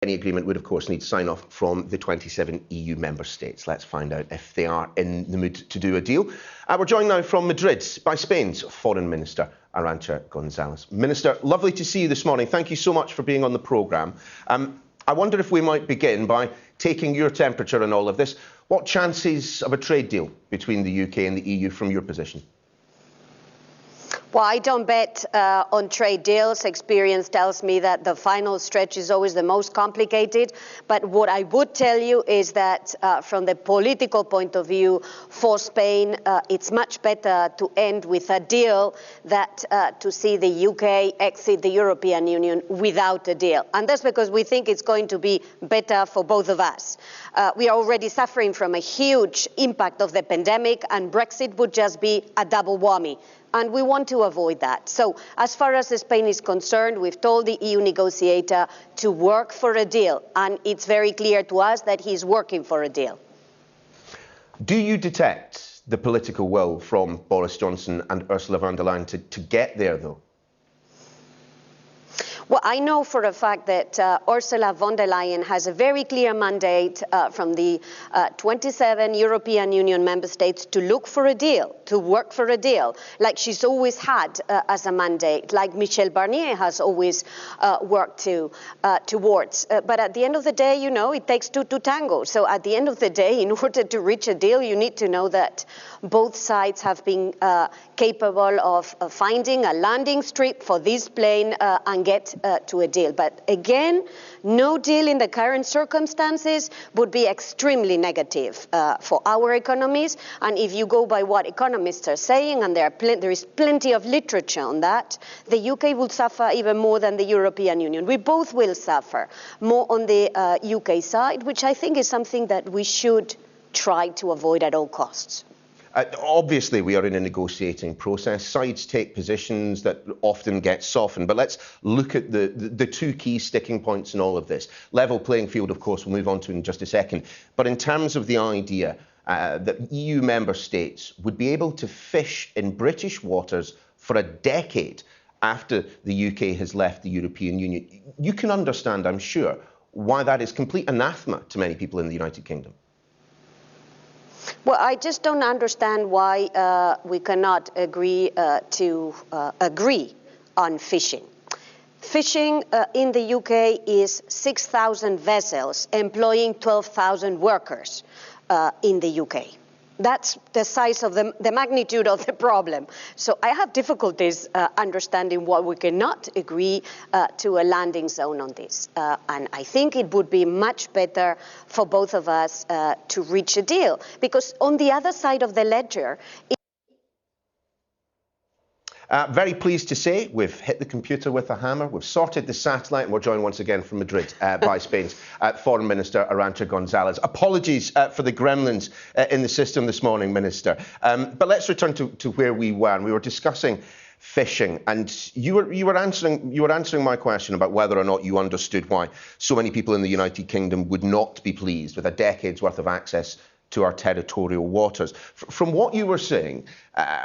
any agreement would, of course, need sign-off from the 27 EU member states. Let's find out if they are in the mood to do a deal. We're joined now from Madrid by Spain's Foreign Minister, Arancha González. Minister, lovely to see you this morning. Thank you so much for being on the programme. I wonder if we might begin by taking your temperature on all of this. What chances of a trade deal between the UK and the EU from your position? Well, I don't bet on trade deals. Experience tells me that the final stretch is always the most complicated. But what I would tell you is that from the political point of view, for Spain, it's much better to end with a deal than to see the UK exit the European Union without a deal. And that's because we think it's going to be better for both of us. We are already suffering from a huge impact of the pandemic, and Brexit would just be a double whammy. And we want to avoid that. So as far as Spain is concerned, we've told the EU negotiator to work for a deal. And it's very clear to us that he's working for a deal. Do you detect the political will from Boris Johnson and Ursula von der Leyen to get there, though? Well, I know for a fact that Ursula von der Leyen has a very clear mandate from the 27 European Union member states to look for a deal, to work for a deal, like she's always had as a mandate, like Michel Barnier has always worked towards. But at the end of the day, you know, it takes two to tango. So at the end of the day, in order to reach a deal, you need to know that both sides have been capable of finding a landing strip for this plane and get to a deal. But again, no deal in the current circumstances would be extremely negative for our economies. And if you go by what economists are saying, and there is plenty of literature on that, the UK will suffer even more than the European Union. We both will suffer more on the UK side, which I think is something that we should try to avoid at all costs. Obviously, we are in a negotiating process. Sides take positions that often get softened. But let's look at the two key sticking points in all of this. Level playing field, of course, we'll move on to in just a second. But in terms of the idea that EU member states would be able to fish in British waters for a decade after the UK has left the European Union, you can understand, I'm sure, why that is complete anathema to many people in the United Kingdom. Well, I just don't understand why we cannot agree to agree on fishing. Fishing in the UK is 6,000 vessels employing 12,000 workers in the UK. That's the size of the magnitude of the problem. So I have difficulties understanding why we cannot agree to a landing zone on this. And I think it would be much better for both of us to reach a deal. Because on the other side of the ledger, very pleased to say we've hit the computer with a hammer, we've sorted the satellite, and we're joined once again from Madrid by Spain's Foreign Minister, Arancha González. Apologies for the gremlins in the system this morning, Minister. But let's return to where we were. And we were discussing fishing, and you were answering my question about whether or not you understood why so many people in the United Kingdom would not be pleased with a decade's worth of access to our territorial waters. From what you were saying,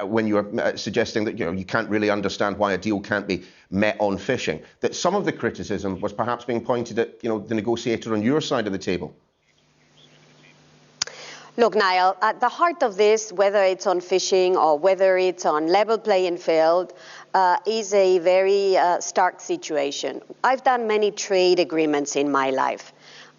when you were suggesting that you can't really understand why a deal can't be met on fishing, that some of the criticism was perhaps being pointed at the negotiator on your side of the table. Look, Niall, at the heart of this, whether it's on fishing or whether it's on level playing field, is a very stark situation. I've done many trade agreements in my life.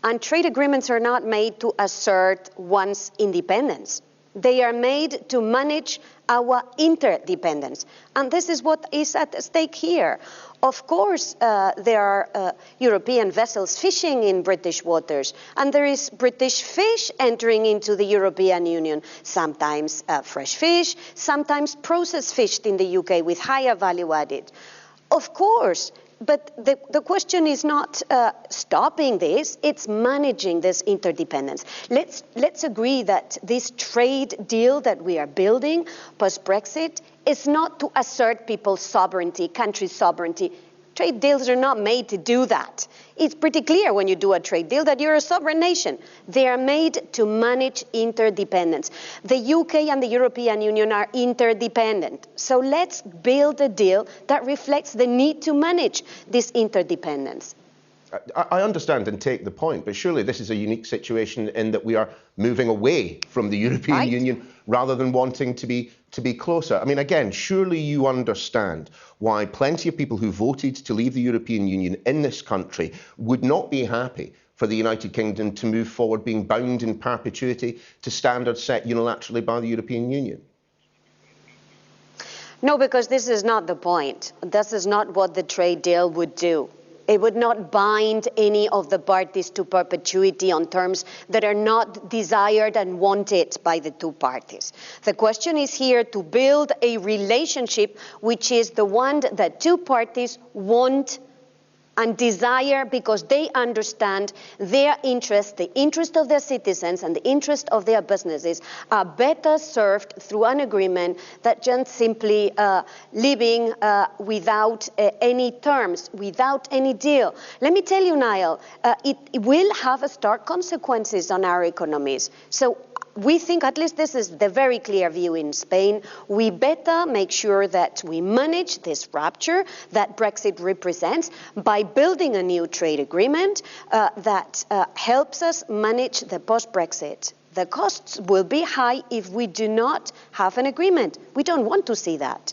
And trade agreements are not made to assert one's independence. They are made to manage our interdependence. And this is what is at stake here. Of course, there are European vessels fishing in British waters, and there is British fish entering into the European Union, sometimes fresh fish, sometimes processed fish in the UK with higher value added. Of course, but the question is not stopping this, it's managing this interdependence. Let's agree that this trade deal that we are building post-Brexit is not to assert people's sovereignty, country sovereignty. Trade deals are not made to do that. It's pretty clear when you do a trade deal that you're a sovereign nation. They are made to manage interdependence. The UK and the European Union are interdependent. So let's build a deal that reflects the need to manage this interdependence. I understand and take the point, but surely this is a unique situation in that we are moving away from the European Union rather than wanting to be closer. I mean, again, surely you understand why plenty of people who voted to leave the European Union in this country would not be happy for the United Kingdom to move forward being bound in perpetuity to standards set unilaterally by the European Union. No, because this is not the point. This is not what the trade deal would do. It would not bind any of the parties to perpetuity on terms that are not desired and wanted by the two parties. The question is here to build a relationship which is the one that two parties want and desire, because they understand their interest, the interest of their citizens and the interest of their businesses are better served through an agreement that just simply living without any terms, without any deal. Let me tell you, Niall, it will have stark consequences on our economies. So we think, at least this is the very clear view in Spain, we better make sure that we manage this rupture that Brexit represents by building a new trade agreement that helps us manage the post-Brexit. The costs will be high if we do not have an agreement. We don't want to see that.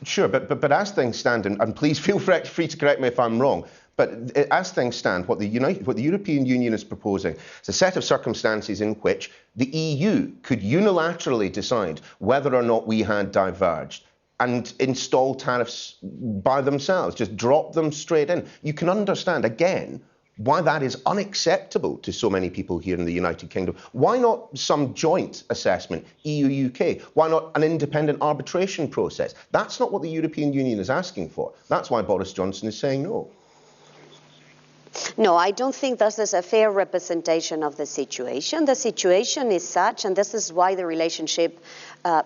Sure, but as things stand, and please feel free to correct me if I'm wrong, but as things stand, what the European Union is proposing is a set of circumstances in which the EU could unilaterally decide whether or not we had diverged and install tariffs by themselves, just drop them straight in. You can understand, again, why that is unacceptable to so many people here in the United Kingdom. Why not some joint assessment, EU-UK? Why not an independent arbitration process? That's not what the European Union is asking for. That's why Boris Johnson is saying no. No, I don't think this is a fair representation of the situation. The situation is such, and this is why the relationship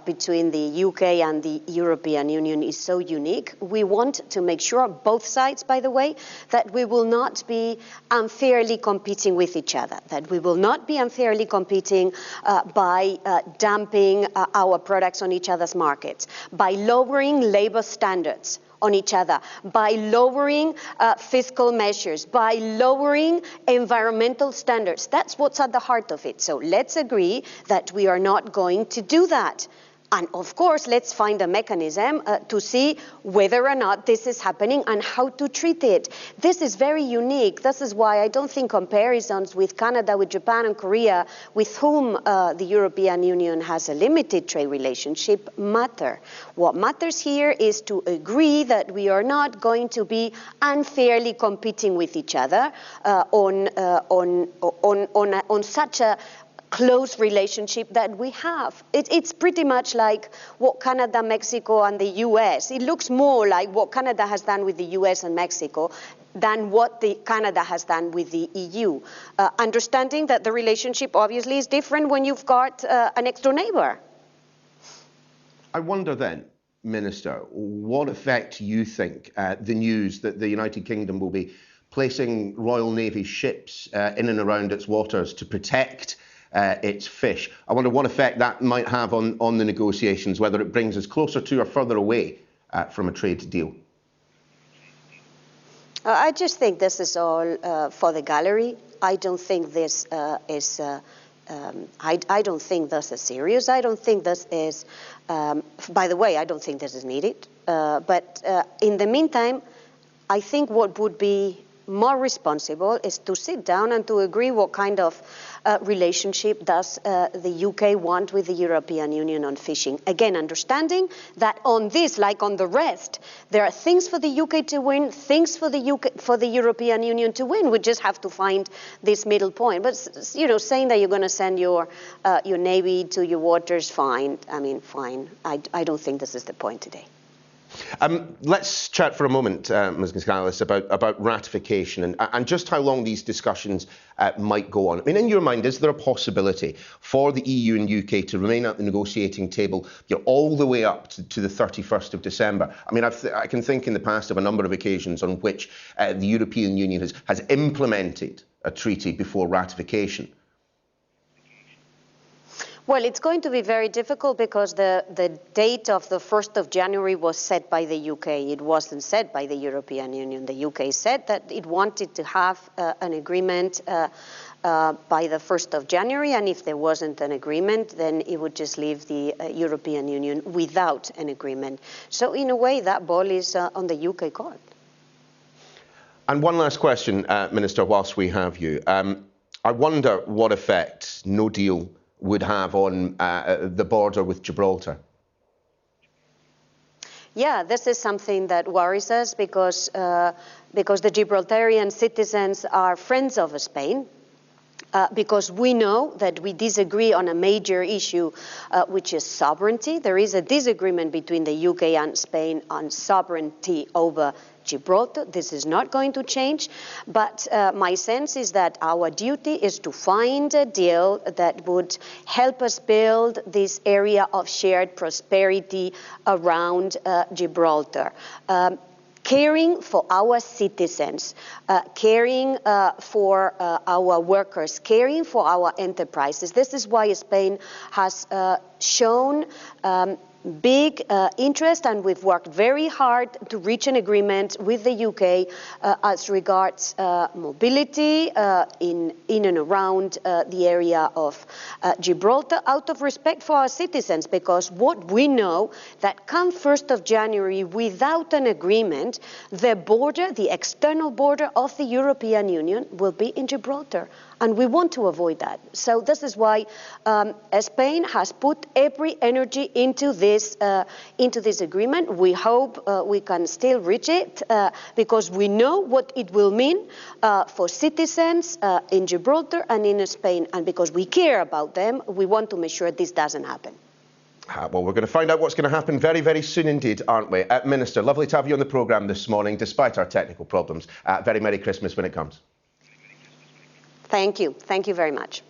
between the UK and the European Union is so unique. We want to make sure, both sides, by the way, that we will not be unfairly competing with each other, that we will not be unfairly competing by dumping our products on each other's markets, by lowering labor standards on each other, by lowering fiscal measures, by lowering environmental standards. That's what's at the heart of it. So let's agree that we are not going to do that. And of course, let's find a mechanism to see whether or not this is happening and how to treat it. This is very unique. This is why I don't think comparisons with Canada, with Japan and Korea, with whom the European Union has a limited trade relationship, matter. What matters here is to agree that we are not going to be unfairly competing with each other on such a close relationship that we have. It's pretty much like what Canada, Mexico, and the US. It looks more like what Canada has done with the US and Mexico than what Canada has done with the EU. Understanding that the relationship obviously is different when you've got an next-door neighbour. I wonder then, Minister, what effect you think the news that the United Kingdom will be placing Royal Navy ships in and around its waters to protect its fish. I wonder what effect that might have on the negotiations, whether it brings us closer to or further away from a trade deal. I just think this is all for the gallery. I don't think this is. I don't think this is serious. I don't think this is. By the way, I don't think this is needed. But in the meantime, I think what would be more responsible is to sit down and to agree what kind of relationship does the UK want with the European Union on fishing. Again, understanding that on this, like on the rest, there are things for the UK to win, things for the European Union to win. We just have to find this middle point. But saying that you're going to send your navy to your waters, fine. I mean, fine. I don't think this is the point today. Let's chat for a moment, Ms. González, about ratification and just how long these discussions might go on. I mean, in your mind, is there a possibility for the EU and UK to remain at the negotiating table all the way up to the 31st of December? I mean, I can think in the past of a number of occasions on which the European Union has implemented a treaty before ratification. Well, it's going to be very difficult because the date of the 1st of January was set by the UK. It wasn't set by the European Union. The UK said that it wanted to have an agreement by the 1st of January, and if there wasn't an agreement, then it would just leave the European Union without an agreement. So in a way, that ball is on the UK court. And one last question, Minister, whilst we have you. I wonder what effect no deal would have on the border with Gibraltar. Yeah, this is something that worries us because the Gibraltarian citizens are friends of Spain. Because we know that we disagree on a major issue, which is sovereignty. There is a disagreement between the UK and Spain on sovereignty over Gibraltar. This is not going to change, but my sense is that our duty is to find a deal that would help us build this area of shared prosperity around Gibraltar. Caring for our citizens, caring for our workers, caring for our enterprises. This is why Spain has shown big interest, and we've worked very hard to reach an agreement with the UK as regards mobility in and around the area of Gibraltar, out of respect for our citizens, because what we know that come 1st of January without an agreement, the border, the external border of the European Union will be in Gibraltar. And we want to avoid that. So this is why Spain has put every energy into this agreement. We hope we can still reach it because we know what it will mean for citizens in Gibraltar and in Spain. And because we care about them, we want to make sure this doesn't happen. Well, we're going to find out what's going to happen very, very soon indeed, aren't we? Minister, lovely to have you on the programme this morning, despite our technical problems. Very Merry Christmas when it comes. Thank you. Thank you very much.